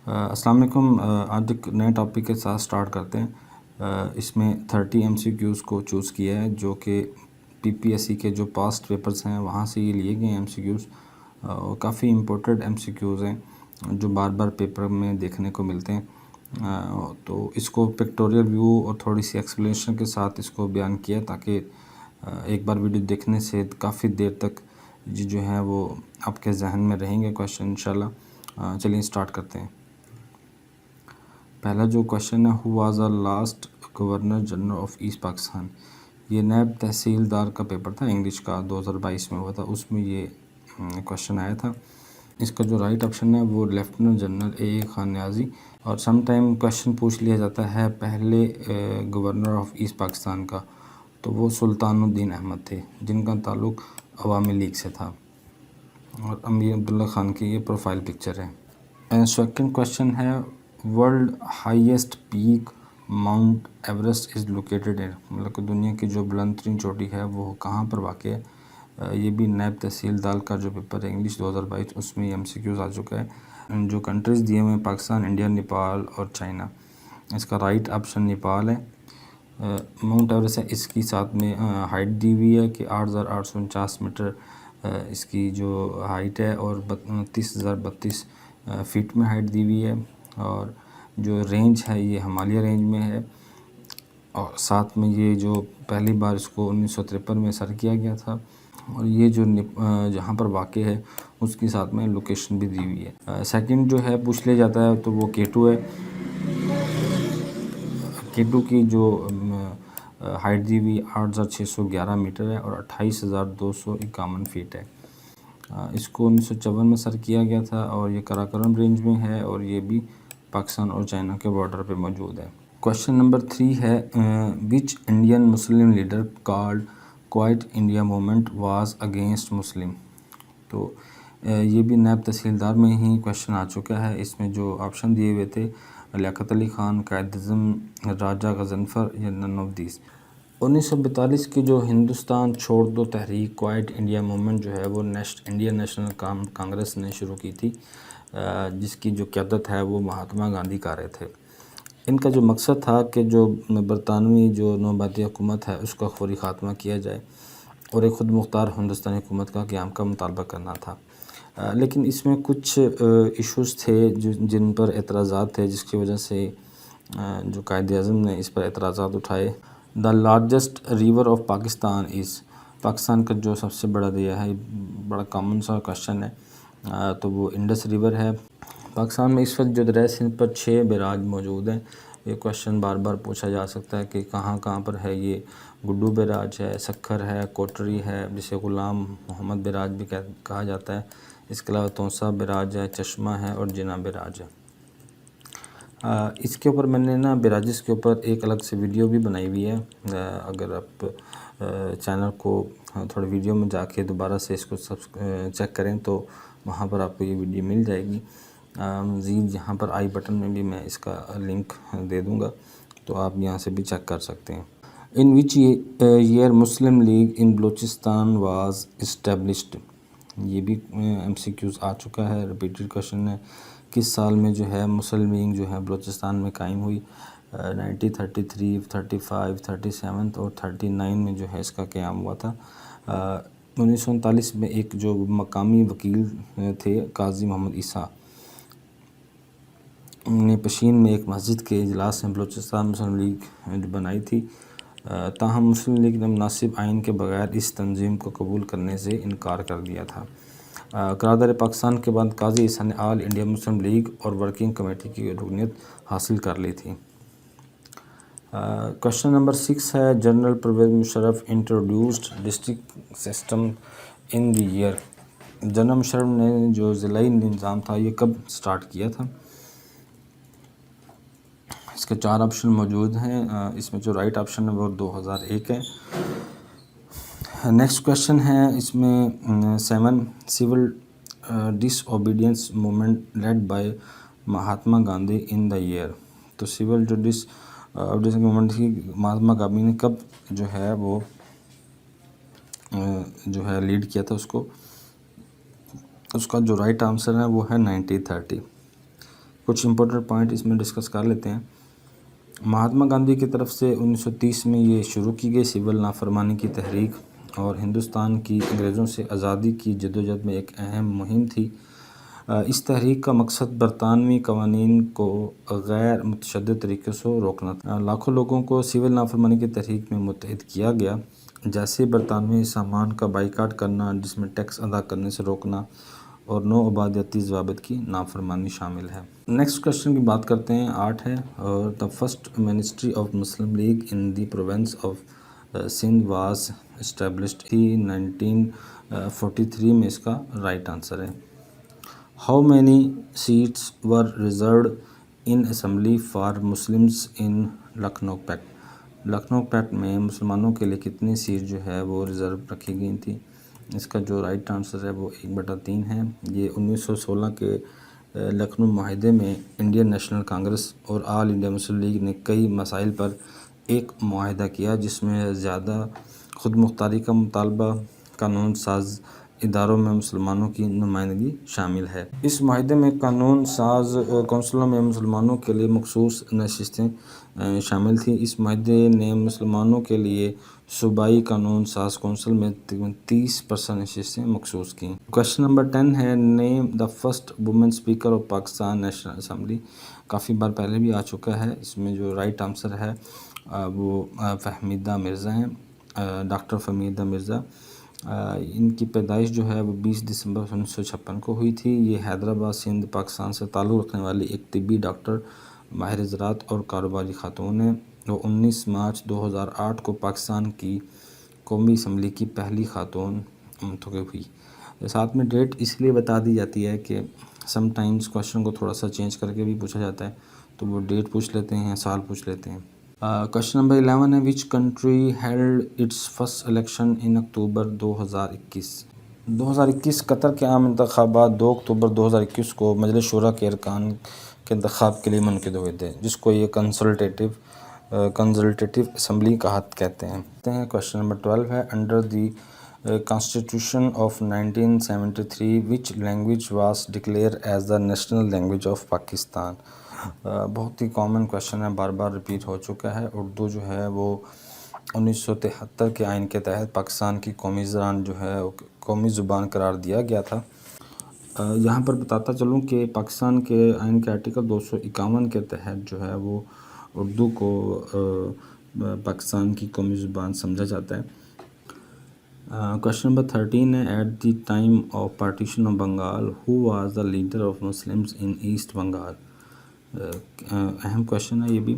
السلام علیکم۔ آج ایک نئے ٹاپک کے ساتھ سٹارٹ کرتے ہیں۔ اس میں 30 MCQs کو چوز کیا ہے جو کہ PPSC کے جو پاسٹ پیپرز ہیں وہاں سے یہ لیے گئے MCQs، اور کافی امپورٹنٹ MCQs ہیں جو بار بار پیپر میں دیکھنے کو ملتے ہیں۔ تو اس کو پکٹوریل ویو اور تھوڑی سی ایکسپلینیشن کے ساتھ اس کو بیان کیا تاکہ ایک بار ویڈیو دیکھنے سے کافی دیر تک جو ہے وہ آپ کے ذہن میں رہیں گے کویشچن انشاءاللہ۔ چلیے سٹارٹ کرتے ہیں۔ پہلا جو کویشچن ہے، who was the last governor general of East Pakistan? یہ نیب تحصیلدار کا پیپر تھا، انگلش کا، 2022 میں ہوا تھا، اس میں یہ کویشچن آیا تھا۔ اس کا جو رائٹ آپشن ہے وہ لیفٹیننٹ جنرل اے خان نیازی۔ اور سم ٹائم کویشچن پوچھ لیا جاتا ہے پہلے گورنر آف ایسٹ پاکستان کا، تو وہ سلطان الدین احمد تھے جن کا تعلق عوامی لیگ سے تھا، اور امیر عبداللہ خان کی یہ پروفائل پکچر ہے۔ سیکنڈ کویشچن ہے، world highest peak Mount Everest is located in, مطلب کہ دنیا کی جو بلند ترین چوٹی ہے وہ کہاں پر واقع ہے؟ یہ بھی نیب تحصیلدار کا جو پیپر ہے انگلش 2022، اس میں یہ MCQs آ چکا ہے۔ جو کنٹریز دیے ہوئے ہیں، پاکستان، انڈیا، نیپال اور چائنا۔ اس کا رائٹ آپشن نیپال ہے۔ ماؤنٹ ایوریسٹ ہے، اس کی ساتھ میں ہائٹ دی ہوئی ہے کہ 8,849 میٹر اس کی جو ہائٹ ہے، اور 30,032 فیٹ میں ہائٹ دی ہوئی ہے، اور جو رینج ہے یہ ہمالیہ رینج میں ہے، اور ساتھ میں یہ جو پہلی بار اس کو 1953 میں سر کیا گیا تھا، اور یہ جو جہاں پر واقع ہے اس کی ساتھ میں لوکیشن بھی دی ہوئی ہے۔ سیکنڈ جو ہے پوچھ لیا جاتا ہے تو وہ K2 ہے۔ K2 کی جو ہائٹ دی ہوئی 8,611 میٹر ہے اور 28,251 فیٹ ہے۔ اس کو 1954 میں سر کیا گیا تھا، اور یہ کراکرم رینج میں ہے، اور یہ بھی پاکستان اور چائنا کے بارڈر پہ موجود ہے۔ کویشچن نمبر 3 ہے، which Indian Muslim leader called Quit India movement was against Muslim? تو یہ بھی نیب تحصیلدار میں ہی کویشچن آ چکا ہے۔ اس میں جو آپشن دیے ہوئے تھے، لیاقت علی خان، قائد اعظم راجہ غضنفر، یا نن آف دیز۔ 1942 کی جو ہندوستان چھوڑ دو تحریک، کوائٹ انڈیا موومنٹ جو ہے وہ انڈین نیشنل کانگریس نے شروع کی تھی، جس کی جو قیادت ہے وہ مہاتما گاندھی کر رہے تھے۔ ان کا جو مقصد تھا کہ جو برطانوی جو نوآبادی حکومت ہے اس کا فوری خاتمہ کیا جائے، اور ایک خود مختار ہندوستانی حکومت کا قیام کا مطالبہ کرنا تھا۔ لیکن اس میں کچھ ایشوز تھے جن پر اعتراضات تھے، جس کی وجہ سے جو قائد اعظم نے اس پر اعتراضات اٹھائے۔ The largest river of Pakistan is, Pakistan کا جو سب سے بڑا دریا ہے، بڑا کامن سا کویشچن ہے، تو وہ انڈس ریور ہے۔ پاکستان میں اس وقت جو دریائے سندھ پر 6 بیراج موجود ہیں۔ یہ کویشچن بار بار پوچھا جا سکتا ہے کہ کہاں کہاں پر ہے۔ یہ گڈو بیراج ہے، سکھر ہے، کوٹری ہے، جسے غلام محمد بیراج بھی کہا جاتا ہے۔ اس کے علاوہ تونسا بیراج ہے، چشمہ ہے، اور جناح بیراج ہے۔ اس کے اوپر میں نے بیراجز کے اوپر ایک الگ سے ویڈیو بھی بنائی ہوئی ہے۔ اگر آپ چینل کو تھوڑی ویڈیو میں جا کے دوبارہ سے اس کو چیک کریں تو وہاں پر آپ کو یہ ویڈیو مل جائے گی۔ مزید یہاں پر آئی بٹن میں بھی میں اس کا لنک دے دوں گا، تو آپ یہاں سے بھی چیک کر سکتے ہیں۔ In which year Muslim League in Balochistan was established? یہ بھی MCQs آ چکا ہے، ریپیٹڈ کویشچن ہے۔ کس سال میں جو ہے مسلم لیگ جو ہے بلوچستان میں قائم ہوئی؟ 1933، 35، 37 اور 39 میں جو ہے اس کا قیام ہوا تھا۔ 1939 میں ایک جو مقامی وکیل تھے قاضی محمد عیسیٰ نے پشین میں ایک مسجد کے اجلاس میں بلوچستان مسلم لیگ بنائی تھی، تاہم مسلم لیگ نے مناسب آئین کے بغیر اس تنظیم کو قبول کرنے سے انکار کر دیا تھا۔ قرارداد پاکستان کے بعد قاضی عیسیٰ نے آل انڈیا مسلم لیگ اور ورکنگ کمیٹی کی رکنیت حاصل کر لی تھی۔ کویشچن نمبر 6 ہے، General Pervez Musharraf introduced district system in the year? General Musharraf نے جو ضلعی نظام تھا یہ کب سٹارٹ کیا تھا؟ اس کے 4 آپشن موجود ہیں۔ اس میں جو رائٹ آپشن ہے وہ 2001 ہے۔ نیکسٹ کویشچن ہے اس میں 7، civil disobedience movement led by Mahatma Gandhi in the year? تو سول جو ڈس اوبیڈینس موومنٹ کی مہاتما گاندھی نے کب جو ہے وہ جو ہے لیڈ کیا تھا اس کو؟ اس کا جو رائٹ آنسر ہے وہ ہے 1930۔ کچھ امپورٹنٹ پوائنٹ اس میں ڈسکس کر لیتے ہیں۔ مہاتما گاندھی کی طرف سے 1930 میں یہ شروع کی گئی سول نافرمانی کی تحریک اور ہندوستان کی انگریزوں سے آزادی کی جدوجہد میں ایک اہم مہم تھی۔ اس تحریک کا مقصد برطانوی قوانین کو غیر متشدد طریقے سے روکنا تھا۔ لاکھوں لوگوں کو سول نافرمانی کی تحریک میں متحد کیا گیا، جیسے برطانوی سامان کا بائیکاٹ کرنا، جس میں ٹیکس ادا کرنے سے روکنا اور نو آبادیاتی ضوابط کی نافرمانی شامل ہے۔ نیکسٹ کوشچن کی بات کرتے ہیں، 8 ہے، اور the first ministry of Muslim League in the province of Sindh was established تھی 1943 میں، اس کا رائٹ آنسر ہے۔ How many seats were reserved in assembly for Muslims in Lucknow pact? Lucknow pact میں مسلمانوں کے لیے کتنی سیٹ جو ہے وہ ریزرو رکھی گئی تھی؟ اس کا جو رائٹ آنسر ہے وہ 1/3 ہے۔ یہ 1916 کے لکھنؤ معاہدے میں انڈین نیشنل کانگریس اور آل انڈیا مسلم لیگ نے کئی مسائل پر ایک معاہدہ کیا، جس میں زیادہ خود مختاری کا مطالبہ، قانون ساز اداروں میں مسلمانوں کی نمائندگی شامل ہے۔ اس معاہدے میں قانون ساز کونسلوں میں مسلمانوں کے لیے مخصوص نشستیں شامل تھیں۔ اس معاہدے نے مسلمانوں کے لیے صوبائی قانون ساز کونسل میں 30% نشستیں مخصوص کیں۔ کویشچن نمبر 10 ہے، name the first woman speaker of Pakistan National Assembly. کافی بار پہلے بھی آ چکا ہے، اس میں جو رائٹ آنسر ہے وہ فہمیدہ مرزا ہیں، ڈاکٹر فہمیدہ مرزا۔ ان کی پیدائش جو ہے وہ 20 دسمبر 1956 کو ہوئی تھی۔ یہ حیدرآباد سندھ پاکستان سے تعلق رکھنے والی ایک طبی ڈاکٹر، ماہر زراعت اور کاروباری خاتون ہیں۔ وہ 19 مارچ 2008 کو پاکستان کی قومی اسمبلی کی پہلی خاتون منتخب ہوئی۔ ساتھ میں ڈیٹ اس لیے بتا دی جاتی ہے کہ سم ٹائمز کویشچن کو تھوڑا سا چینج کر کے بھی پوچھا جاتا ہے، تو وہ ڈیٹ پوچھ لیتے ہیں، سال پوچھ لیتے ہیں۔ کویشچن نمبر 11 ہے، which country held its first election in October 2021؟ 2021 Qatar کے عام انتخابات 2 اکتوبر 2021 کو مجلس شورا کے ارکان کے انتخاب کے لیے منعقد ہوئے تھے، جس کو یہ کنسلٹیٹیو اسمبلی کہتے ہیں۔ کویشچن نمبر 12 ہے، under the constitution of 1973 which language was declare as the national language of Pakistan? بہت ہی کامن کویشچن ہے، بار بار ریپیٹ ہو چکا ہے۔ اردو جو ہے وہ 1973 کے آئین کے تحت پاکستان کی قومی زبان قرار دیا گیا تھا۔ یہاں پر بتاتا چلوں کہ پاکستان کے آئین کے آرٹیکل 251 کے تحت جو ہے وہ اردو کو پاکستان کی قومی زبان سمجھا جاتا ہے۔ کویشچن نمبر 13 ہے، at the time of partition of Bengal who was the leader of Muslims in East Bengal? اہم کویشچن ہے یہ بھی۔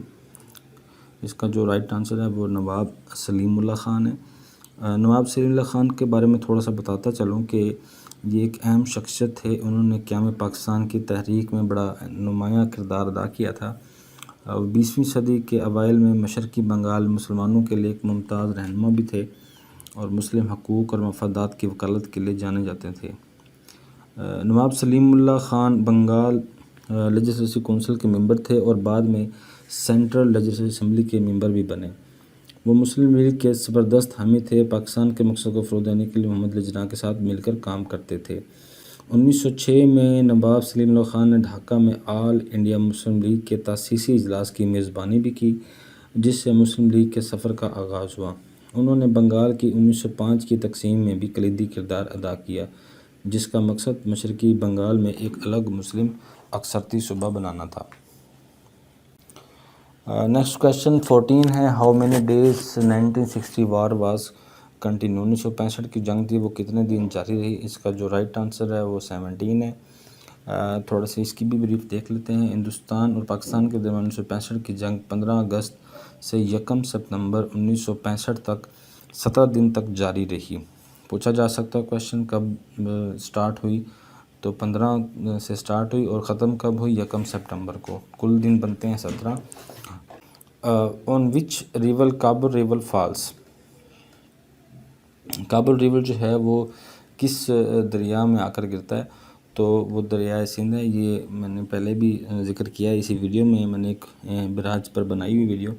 اس کا جو رائٹ آنسر ہے وہ نواب سلیم اللہ خان ہے۔ نواب سلیم اللہ خان کے بارے میں تھوڑا سا بتاتا چلوں کہ یہ ایک اہم شخصیت تھے۔ انہوں نے قیام پاکستان کی تحریک میں بڑا نمایاں کردار ادا کیا تھا۔ 20ویں صدی کے اوائل میں مشرقی بنگال مسلمانوں کے لیے ایک ممتاز رہنما بھی تھے اور مسلم حقوق اور مفادات کی وکالت کے لیے جانے جاتے تھے۔ نواب سلیم اللہ خان بنگال لیجسلیٹو کونسل کے ممبر تھے اور بعد میں سینٹرل لیجسلیٹو اسمبلی کے ممبر بھی بنے۔ وہ مسلم لیگ کے زبردست حامی تھے، پاکستان کے مقصد کو فروغ دینے کے لیے محمد علی جناح کے ساتھ مل کر کام کرتے تھے۔ 1906 میں نواب سلیم اللہ خان نے ڈھاکہ میں آل انڈیا مسلم لیگ کے تاسیسی اجلاس کی میزبانی بھی کی، جس سے مسلم لیگ کے سفر کا آغاز ہوا۔ انہوں نے بنگال کی 1905 کی تقسیم میں بھی کلیدی کردار ادا کیا، جس کا مقصد مشرقی بنگال میں ایک الگ مسلم اکثریتی صوبہ بنانا تھا۔ نیکسٹ کویشچن 14 ہے، how many days 1960 war was continue? 1965 کی جنگ تھی وہ کتنے دن جاری رہی؟ اس کا جو رائٹ آنسر ہے وہ 17 ہے۔ تھوڑا سا اس کی بھی بریف دیکھ لیتے ہیں۔ ہندوستان اور پاکستان کے درمیان 1965 کی جنگ 15 اگست سے 1 ستمبر 1965 تک 17 دن تک جاری رہی۔ پوچھا جا سکتا ہے کویشچن کب سٹارٹ ہوئی، تو 15 سے سٹارٹ ہوئی اور ختم کب ہوئی؟ 1 سپٹمبر کو۔ کل دن بنتے ہیں 17۔ On which river Kabul river falls? Kabul river جو ہے وہ کس دریا میں آ کر گرتا ہے؟ تو وہ دریائے سندھ ہے۔ یہ میں نے پہلے بھی ذکر کیا ہے اسی ویڈیو میں، میں نے ایک براج پر بنائی ہوئی ویڈیو،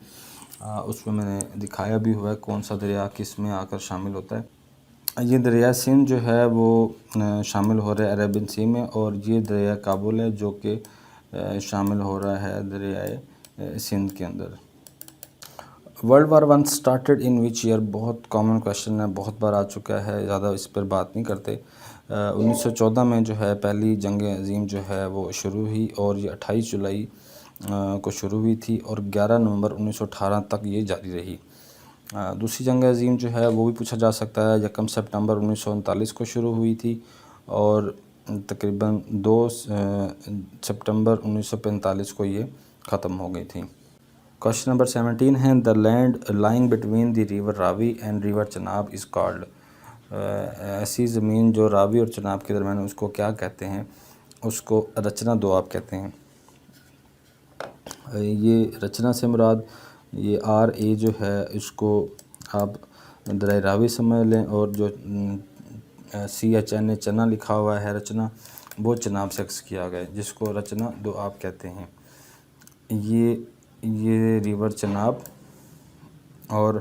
اس میں نے دکھایا بھی ہوا ہے کون سا دریا کس میں آ کر شامل ہوتا ہے۔ یہ دریائے سندھ جو ہے وہ شامل ہو رہا ہے عربین سی میں، اور یہ دریائے کابل ہے جو کہ شامل ہو رہا ہے دریائے سندھ کے اندر۔ World war one started in which year, بہت کامن کویشچن ہے، بہت بار آ چکا ہے، زیادہ اس پر بات نہیں کرتے۔ 1914 میں جو ہے پہلی جنگ عظیم جو ہے وہ شروع ہوئی، اور یہ 28 جولائی کو شروع ہوئی تھی اور 11 نومبر 1918 تک یہ جاری رہی۔ دوسری جنگ عظیم جو ہے وہ بھی پوچھا جا سکتا ہے، 1 سپٹمبر 1939 کو شروع ہوئی تھی اور تقریباً 2 سپٹمبر 1945 کو یہ ختم ہو گئی تھی۔ کویشچن نمبر 17 ہے، the land lying between the river Ravi and river Chenab is called, ایسی زمین جو راوی اور چناب کے درمیان اس کو کیا کہتے ہیں؟ اس کو رچنا دوآب کہتے ہیں۔ یہ رچنا سے مراد یہ RA جو ہے اس کو آپ دریا راوی سمجھ لیں، اور جو CHNA چنا لکھا ہوا ہے رچنا، وہ چناب سے عکس کیا گیا جس کو رچنا دوآب کہتے ہیں۔ یہ ریور چناب اور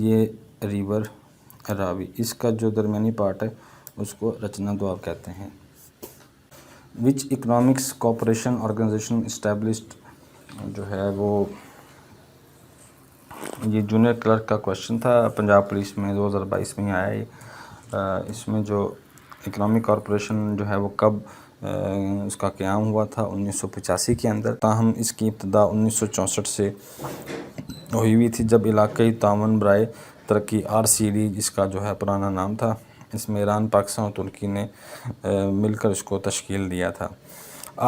یہ ریور راوی، اس کا جو درمیانی پارٹ ہے اس کو رچنا دوآب کہتے ہیں۔ وچ اکنامکس کوآپریشن آرگنائزیشن اسٹیبلشڈ جو ہے وہ، یہ جونیئر کلرک کا کویشچن تھا، پنجاب پولیس میں 2022 میں آیا ہے۔ اس میں جو اکنامک کارپوریشن جو ہے وہ کب اس کا قیام ہوا تھا؟ 1985 کے اندر، تاہم اس کی ابتدا 1964 سے ہوئی تھی، جب علاقائی تعاون برائے ترقی RCD اس کا جو ہے پرانا نام تھا، اس میں ایران، پاکستان اور ترکی نے مل کر اس کو تشکیل دیا تھا۔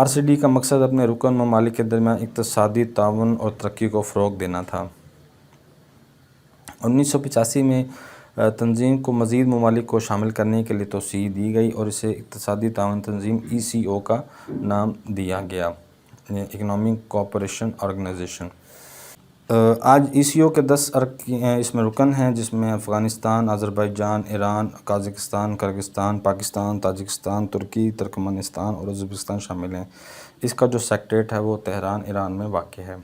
RCD کا مقصد اپنے رکن ممالک کے درمیان اقتصادی تعاون اور ترقی کو فروغ دینا تھا۔ 1985 میں تنظیم کو مزید ممالک کو شامل کرنے کے لیے توسیع دی گئی اور اسے اقتصادی تعاون تنظیم ECO کا نام دیا گیا، اکنامک کوآپریشن آرگنائزیشن۔ آج ECO کے 10 اس میں رکن ہیں، جس میں افغانستان، آذربائیجان، ایران، قازقستان، کرغزستان، پاکستان، تاجکستان، ترکی، ترکمانستان اور ازبکستان شامل ہیں۔ اس کا جو سیکریٹریٹ ہے وہ تہران، ایران میں واقع ہے۔